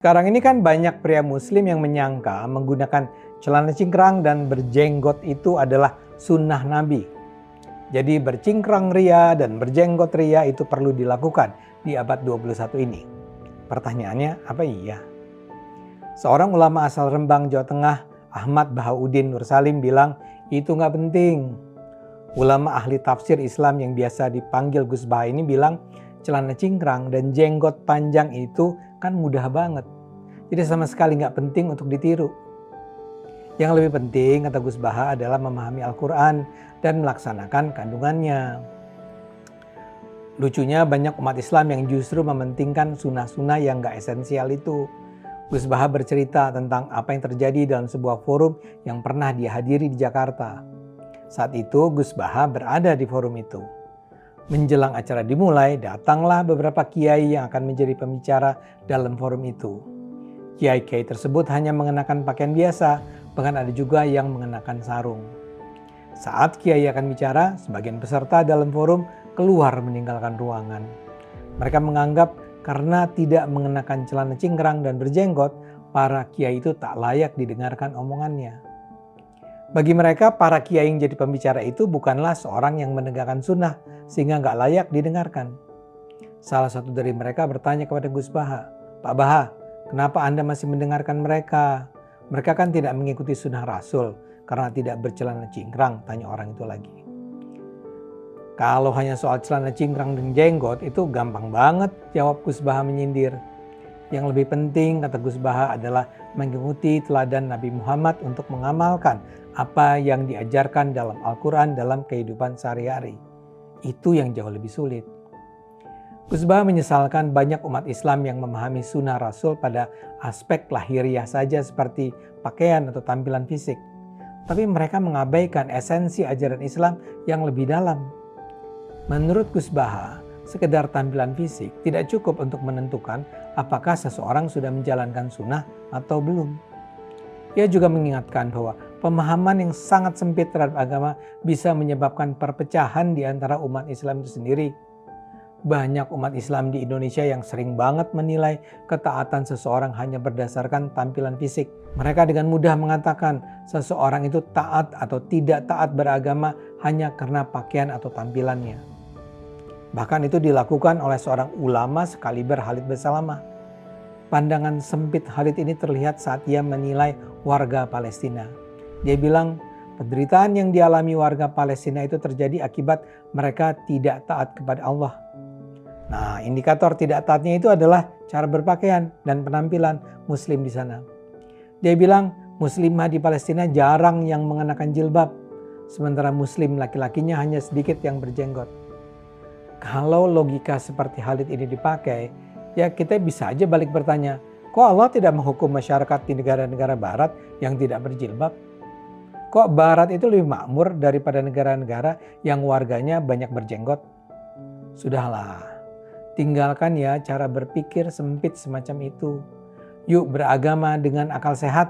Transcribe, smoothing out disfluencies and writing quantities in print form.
Sekarang ini kan banyak pria muslim yang menyangka menggunakan celana cingkrang dan berjenggot itu adalah sunnah Nabi. Jadi bercingkrang ria dan berjenggot ria itu perlu dilakukan di abad 21 ini. Pertanyaannya, apa iya? Seorang ulama asal Rembang, Jawa Tengah, Ahmad Bahauddin Nursalim bilang, itu nggak penting. Ulama ahli tafsir Islam yang biasa dipanggil Gus Baha ini bilang, celana cingkrang dan jenggot panjang itu kan mudah banget. Jadi sama sekali nggak penting untuk ditiru. Yang lebih penting, kata Gus Baha, adalah memahami Al-Quran dan melaksanakan kandungannya. Lucunya banyak umat Islam yang justru mementingkan sunnah-sunnah yang nggak esensial itu. Gus Baha bercerita tentang apa yang terjadi dalam sebuah forum yang pernah dia hadiri di Jakarta. Saat itu Gus Baha berada di forum itu. Menjelang acara dimulai, datanglah beberapa kiai yang akan menjadi pembicara dalam forum itu. Kiai-kiai tersebut hanya mengenakan pakaian biasa, bahkan ada juga yang mengenakan sarung. Saat kiai akan bicara, sebagian peserta dalam forum keluar meninggalkan ruangan. Mereka menganggap karena tidak mengenakan celana cingkrang dan berjenggot, para kiai itu tak layak didengarkan omongannya. Bagi mereka, para kiai yang jadi pembicara itu bukanlah seorang yang menegakkan sunnah, sehingga nggak layak didengarkan. Salah satu dari mereka bertanya kepada Gus Baha, "Pak Baha, kenapa Anda masih mendengarkan mereka? Mereka kan tidak mengikuti sunnah Rasul karena tidak bercelana cingkrang," tanya orang itu lagi. Kalau hanya soal celana cingkrang dan jenggot itu gampang banget, jawab Gus Baha menyindir. Yang lebih penting, kata Gus Baha, adalah mengikuti teladan Nabi Muhammad untuk mengamalkan apa yang diajarkan dalam Al-Quran dalam kehidupan sehari-hari. Itu yang jauh lebih sulit. Gus Baha menyesalkan banyak umat Islam yang memahami sunnah Rasul pada aspek lahiriah saja seperti pakaian atau tampilan fisik. Tapi mereka mengabaikan esensi ajaran Islam yang lebih dalam. Menurut Gus Baha, sekedar tampilan fisik tidak cukup untuk menentukan apakah seseorang sudah menjalankan sunnah atau belum. Ia juga mengingatkan bahwa pemahaman yang sangat sempit terhadap agama bisa menyebabkan perpecahan di antara umat Islam itu sendiri. Banyak umat Islam di Indonesia yang sering banget menilai ketaatan seseorang hanya berdasarkan tampilan fisik. Mereka dengan mudah mengatakan seseorang itu taat atau tidak taat beragama hanya karena pakaian atau tampilannya. Bahkan itu dilakukan oleh seorang ulama sekaliber Khalid Basalamah. Pandangan sempit Khalid ini terlihat saat ia menilai warga Palestina. Dia bilang, penderitaan yang dialami warga Palestina itu terjadi akibat mereka tidak taat kepada Allah. Nah, indikator tidak taatnya itu adalah cara berpakaian dan penampilan muslim di sana. Dia bilang, muslimah di Palestina jarang yang mengenakan jilbab, sementara muslim laki-lakinya hanya sedikit yang berjenggot. Kalau logika seperti Khalid ini dipakai, ya kita bisa aja balik bertanya, kok Allah tidak menghukum masyarakat di negara-negara barat yang tidak berjilbab? Kok barat itu lebih makmur daripada negara-negara yang warganya banyak berjenggot? Sudahlah, tinggalkan ya cara berpikir sempit semacam itu. Yuk beragama dengan akal sehat,